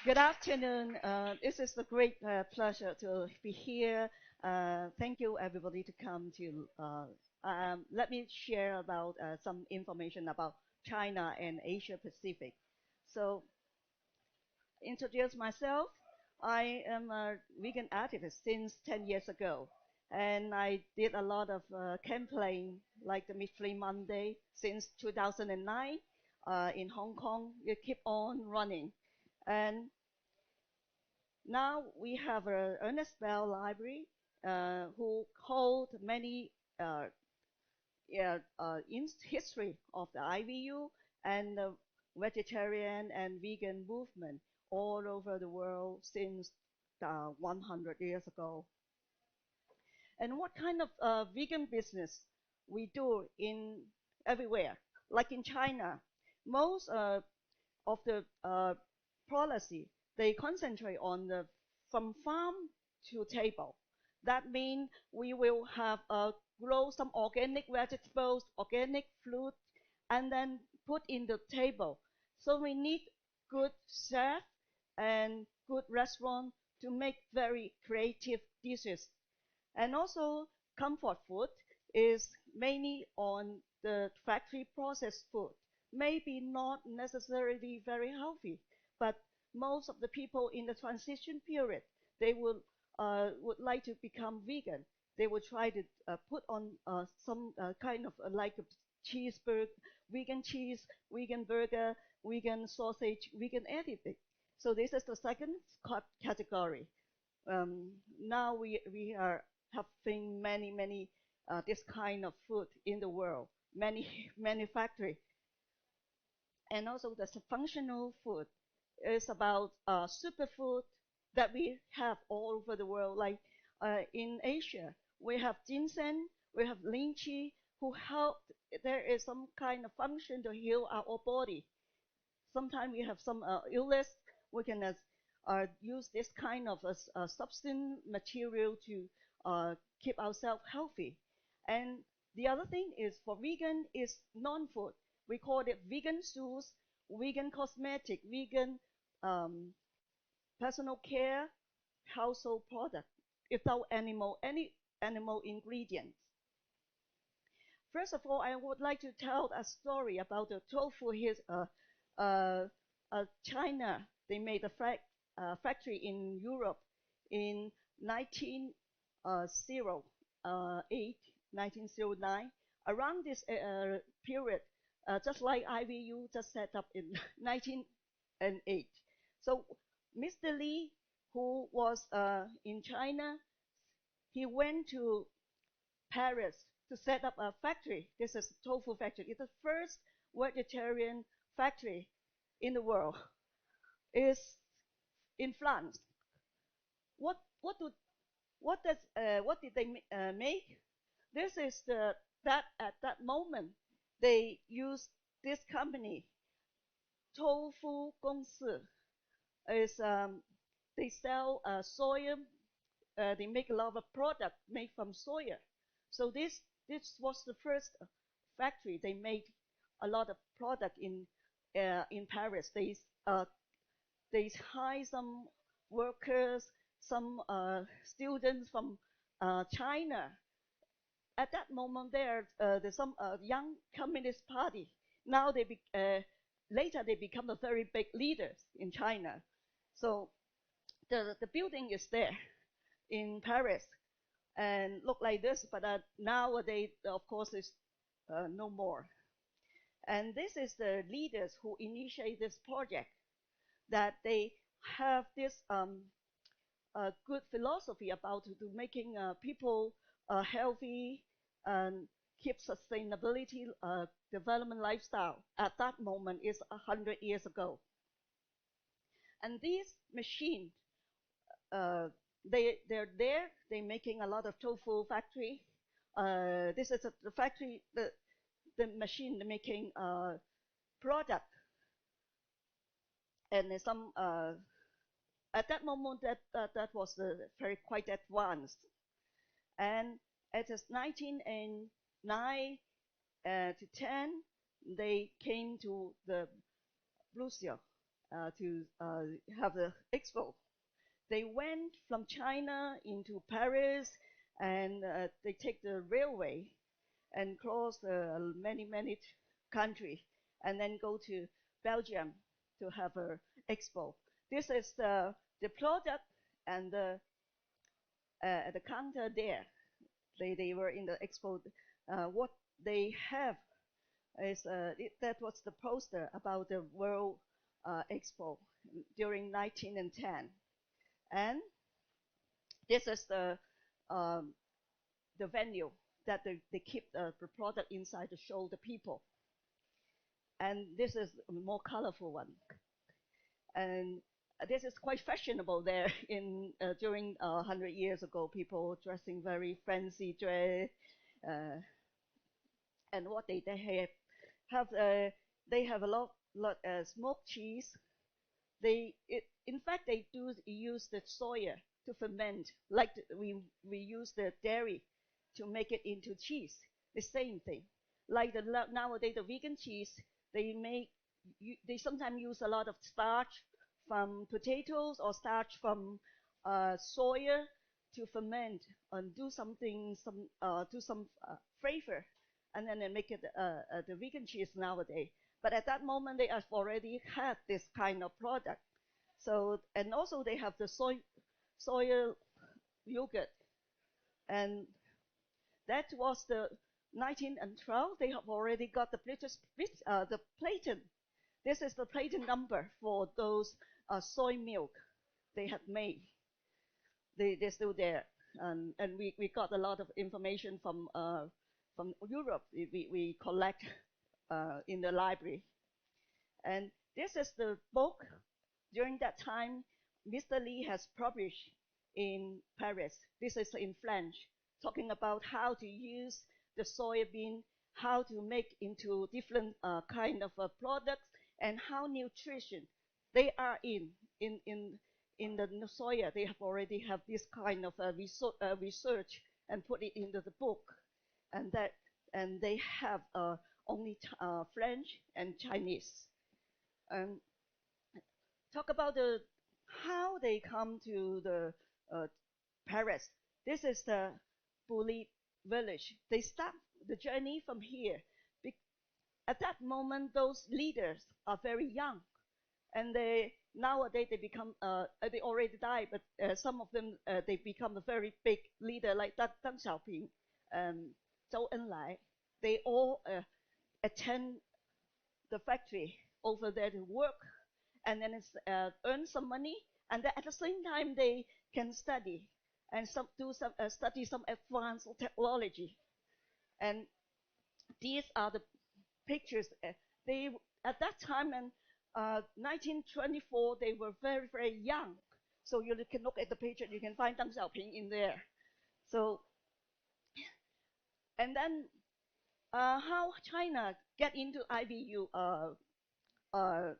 Good afternoon. This is a great pleasure to be here. Thank you, everybody, to come to. Let me share about some information about China and Asia Pacific. So, introduce myself. I am a vegan activist since 10 years ago, and I did a lot of campaign like the Meat-Free Monday since 2009 in Hong Kong. We keep on running, and now we have a Ernest Bell Library who hold many in history of the IVU and the vegetarian and vegan movement all over the world since 100 years ago. And what kind of vegan business we do in everywhere? Like in China, most of the policy, they concentrate on the from farm to table. That means we will have grow some organic vegetables, organic fruit, and then put in the table. So we need good chef and good restaurant to make very creative dishes. And also comfort food is mainly on the factory processed food. Maybe not necessarily very healthy, but most of the people in the transition period, they would like to become vegan. They would try to put on some kind of like a cheeseburger, vegan cheese, vegan burger, vegan sausage, vegan anything. So this is the second category. Now we are having many this kind of food in the world, many manufacturing, and also the functional food is about superfood that we have all over the world. Like in Asia, we have ginseng, we have lychee, who help. There is some kind of function to heal our body. Sometimes we have some illness, we can use this kind of substance material to keep ourselves healthy. And the other thing is for vegan is non-food. We call it vegan shoes, vegan cosmetic, vegan personal care, household product without any animal ingredients. First of all, I would like to tell a story about the tofu. Here's China. They made a factory in Europe in 1908, 1909. Around this period, just like IVU just set up in 1908. So Mr. Li, who was in China, he went to Paris to set up a factory. This is a tofu factory. It's the first vegetarian factory in the world. It's in France. What what do what did they make? This is that at that moment they used this company Tofu Gongsi is they sell soya. They make a lot of product made from soya. So this was the first factory. They made a lot of product in Paris. They hire some workers, some students from China. At that moment, there's some young communist party. Now later they become the very big leaders in China. So the building is there in Paris and look like this, but nowadays, of course, it's no more. And this is the leaders who initiate this project, that they have this good philosophy about to making people healthy and keep sustainability development lifestyle. At that moment is 100 years ago. And these machines, they're there. They're making a lot of tofu factory. This is the factory, the machine making product, and some at that moment that was very quite advanced. And it is 1909 to 10, they came to the Brussels, to have the expo. They went from China into Paris, and they take the railway and cross many countries, and then go to Belgium to have a expo. This is the product and the counter there. They were in the expo. What they have is that was the poster about the World Expo during 1910, and this is um, the venue that they keep the product inside to show the people. And this is a more colorful one. And this is quite fashionable there in during 100 years ago. People dressing very fancy dress, uh, and what have they have a lot smoked cheese. In fact, they do use the soya to ferment, like we use the dairy to make it into cheese. The same thing. Like nowadays the vegan cheese, they make they sometimes use a lot of starch from potatoes or starch from soya to ferment and do some flavor, and then they make it the vegan cheese nowadays. But at that moment, they have already had this kind of product. So, and also they have the soy yogurt, and that was the 1912. They have already got the the patent. This is the patent number for those soy milk they had made. They're still there, and we got a lot of information from Europe. We collect in the library. And this is the book during that time Mr. Lee has published in Paris. This is in French, talking about how to use the soybean, how to make into different kind of products, and how nutrition they are in in in the soya. They have already have this kind of research and put it into the book, and that and they have only French and Chinese. Um, Talk about the how they come to the Paris. This is the Bully village. They start the journey from here. At that moment, those leaders are very young, and they nowadays they become they already died, but some of them they become a very big leader like Deng Xiaoping, Zhou Enlai. They all attend the factory over there to work, and then earn some money, and then at the same time they can study and study some advanced technology. And these are the pictures. They at that time in 1924 they were very young. So you can look at the picture, you can find Deng Xiaoping in there. So and then how China get into IBU uh,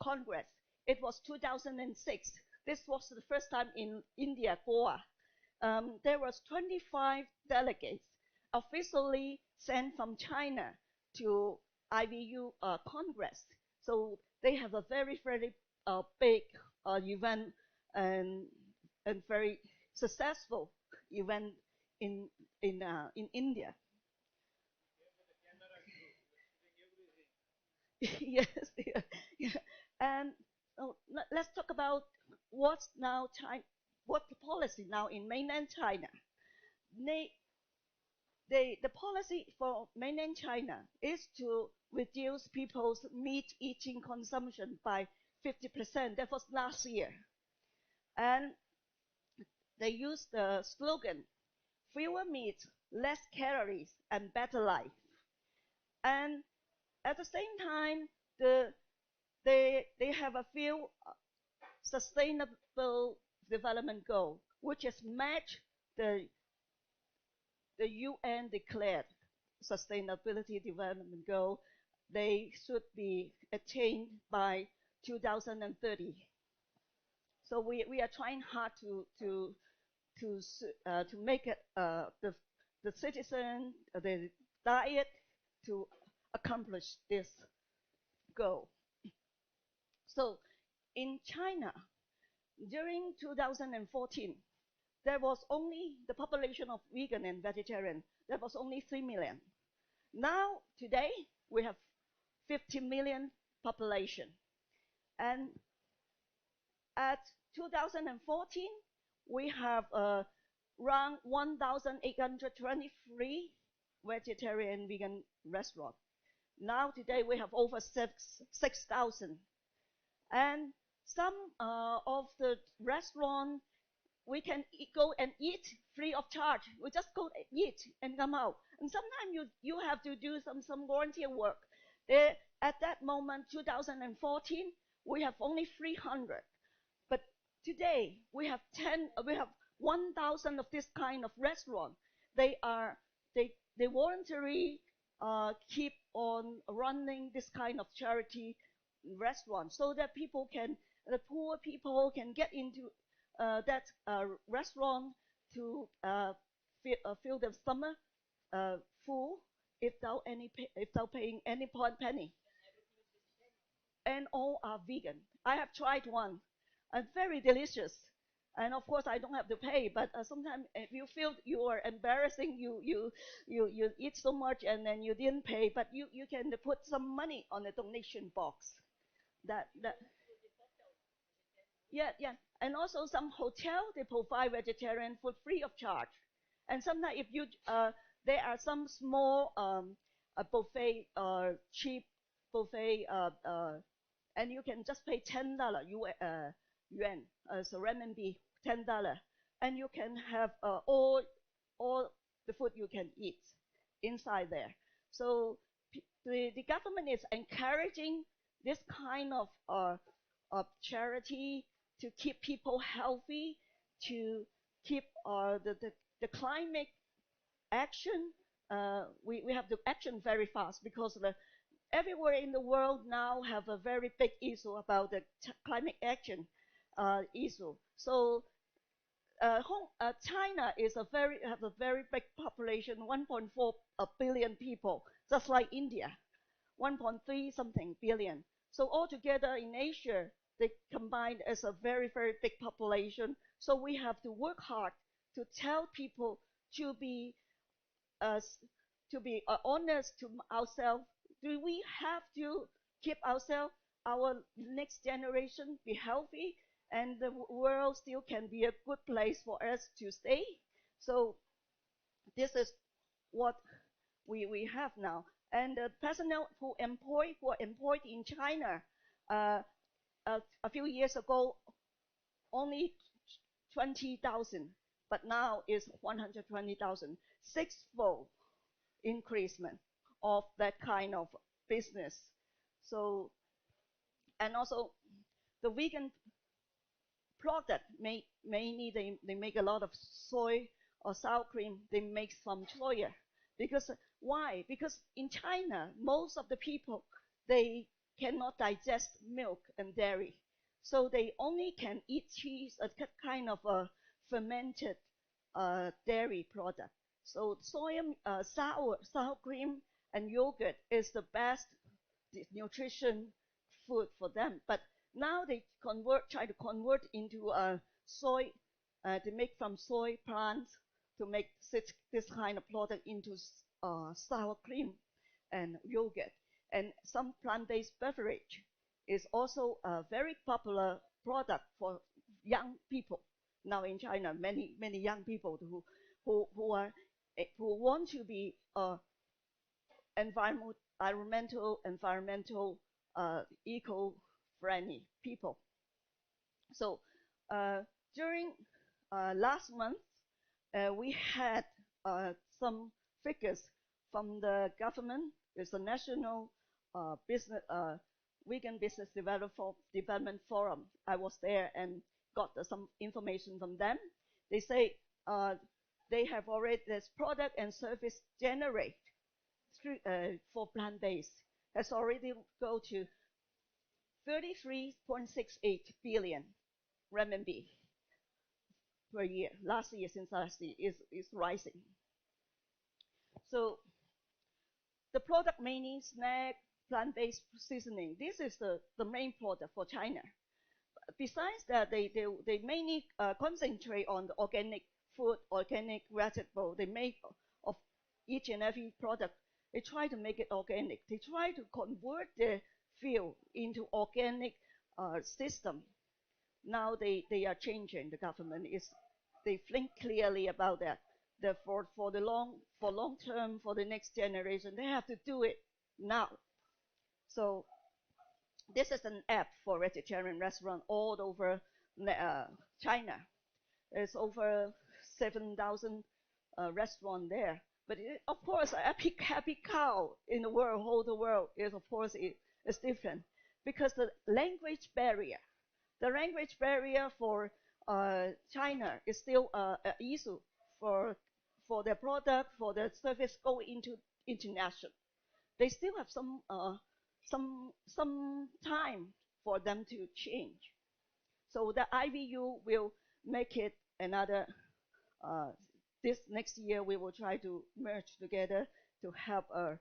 Congress. It was 2006. This was the first time in India, Goa. There was 25 delegates officially sent from China to IBU Congress. So they have a very big event, and very successful event in in India. Yes, yeah, yeah. And let's talk about what's now China, what the policy now in mainland China. They, the policy for mainland China is to reduce people's meat eating consumption by 50%. That was last year. And they used the slogan, fewer meat, less calories, and better life. And at the same time, they have a few sustainable development goal, which is match the UN declared sustainability development goal. They should be attained by 2030. So we are trying hard to make it the citizen the diet to accomplish this goal. So in China, during 2014, there was only the population of vegan and vegetarian, there was only 3 million. Now, today, we have 50 million population. And at 2014, we have around 1,823 vegetarian vegan restaurants. Now today we have over 6,000. And some of the restaurants we can go and eat free of charge. We just go and eat and come out. And sometimes you have to do some volunteer work. There, at that moment, 2014, we have only 300. But today we have 1,000 of this kind of restaurant. They voluntarily keep on running this kind of charity restaurant so that the poor people can get into that restaurant to fill their stomach full without paying any penny. And all are vegan. I have tried one, and very delicious. And of course, I don't have to pay. But sometimes, if you feel you are embarrassing, you eat so much and then you didn't pay, but you can put some money on the donation box. That Yeah, yeah. And also some hotel they provide vegetarian food free of charge. And sometimes if you there are some small buffet cheap buffet and you can just pay $10 yuan, so renminbi $10, and you can have all the food you can eat inside there. So the government is encouraging this kind of charity to keep people healthy, to keep the climate action. We have to action very fast because everywhere in the world now have a very big issue about the climate action issue. So China have a very big population, 1.4 billion people, just like India, 1.3 something billion. So altogether in Asia, they combined as a very, very big population. So we have to work hard to tell people to be uh, honest to ourselves. Do we have to keep our next generation, be healthy, and the world still can be a good place for us to stay? So this is what we have now. And the personnel who are employed in China a few years ago, only 20,000, but now is 120,000, sixfold increasement of that kind of business. So, and also the vegan product mainly they make a lot of soy or sour cream. They make from soya because why? Because in China most of the people they cannot digest milk and dairy, so they only can eat cheese, a kind of a fermented dairy product. So soya sour cream and yogurt is the best nutrition food for them. But now they try to convert into soy, to make from soy plants to make this kind of product into sour cream and yogurt. And some plant-based beverage is also a very popular product for young people. Now in China, many young people who want to be environmental, eco-friendly people. So during last month, we had some figures from the government. It's a national business vegan business development forum. I was there and got some information from them. They say they have already this product and service generate for plant-based has already go to 33.68 billion renminbi per year. Since last year is rising. So the product mainly snack, plant-based seasoning. This is the main product for China. besides that, they mainly concentrate on the organic food, organic vegetable. They make of each and every product. They try to make it organic. They try to convert the field into organic system. Now they are changing. The government is they think clearly about that. For the long term, for the next generation, they have to do it now. So this is an app for vegetarian restaurant all over China. There's over 7,000 restaurants there. But of course, happy cow in the world, whole the world is of course is different because the language barrier for China is still an issue for their product, for their service go into international. They still have some time for them to change. So the IVU will make it another. This next year we will try to merge together to have a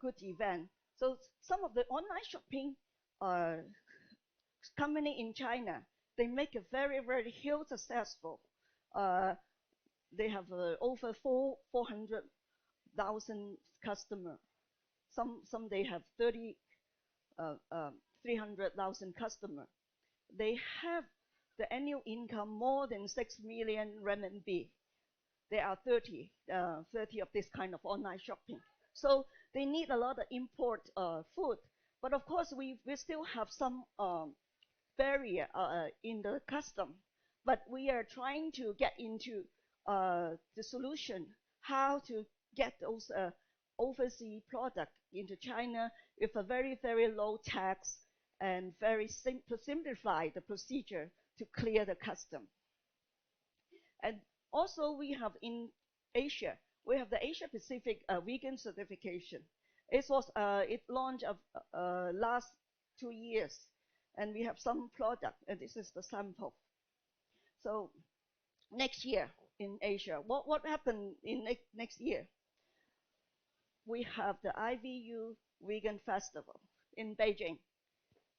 good event. So some of the online shopping company in China, they make a very huge successful. Uh, they have over 400,000 customers. Some they have 300,000 customers. They have the annual income more than 6 million renminbi. There are 30 of this kind of online shopping. So they need a lot of import food. But of course, we still have some barrier in the custom. But we are trying to get into the solution, how to get those overseas products into China with a very low tax and to simplify the procedure to clear the custom. And also we have in Asia, we have the Asia Pacific vegan certification. It launched last 2 years, and we have some product, and this is the sample. So next year in Asia, what happened in next year? We have the IVU Vegan Festival in Beijing.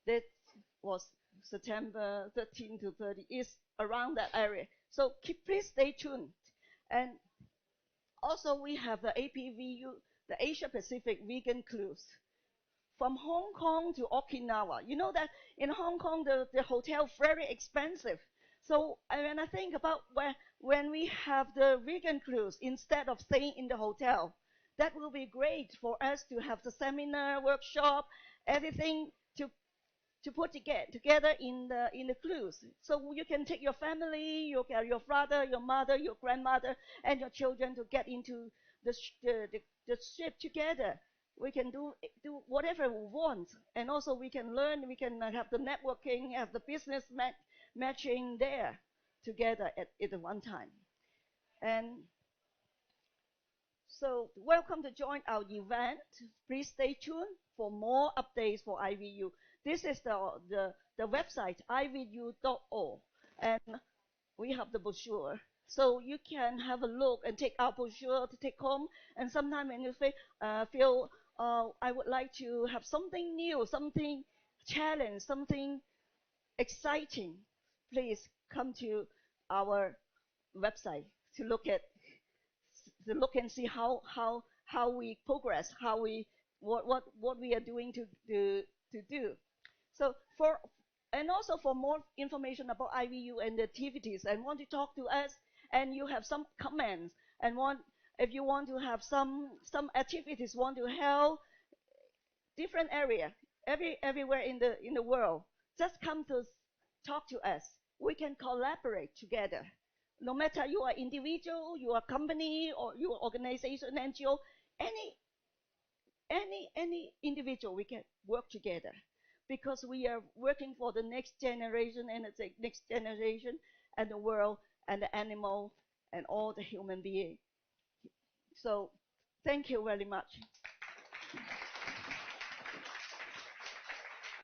That was September 13 to 30, is around that area. So please stay tuned. And also we have the APVU, the Asia Pacific Vegan Cruise. From Hong Kong to Okinawa. You know that in Hong Kong, the hotel very expensive. So when I think about when we have the vegan cruise, instead of staying in the hotel, that will be great for us to have the seminar, workshop, everything to put together in the cruise. So you can take your family, your father, your mother, your grandmother, and your children to get into the ship together. We can do whatever we want, and also we can learn. We can have the networking, have the business matching there together at one time. And so, welcome to join our event. Please stay tuned for more updates for IVU. This is the website ivu.org, and we have the brochure. So you can have a look and take our brochure to take home. And sometimes when you feel I would like to have something new, something challenge, something exciting, please come to our website to look and see how we progress, what we are doing to do. So also for more information about IVU and the activities and want to talk to us and you have some comments and if you want to have some activities, want to help different area, everywhere in the world, just come to talk to us. We can collaborate together. No matter you are individual, you are company, or you are organization, NGO, any individual, we can work together because we are working for the next generation and the next generation and the world and the animal and all the human beings. So thank you very much.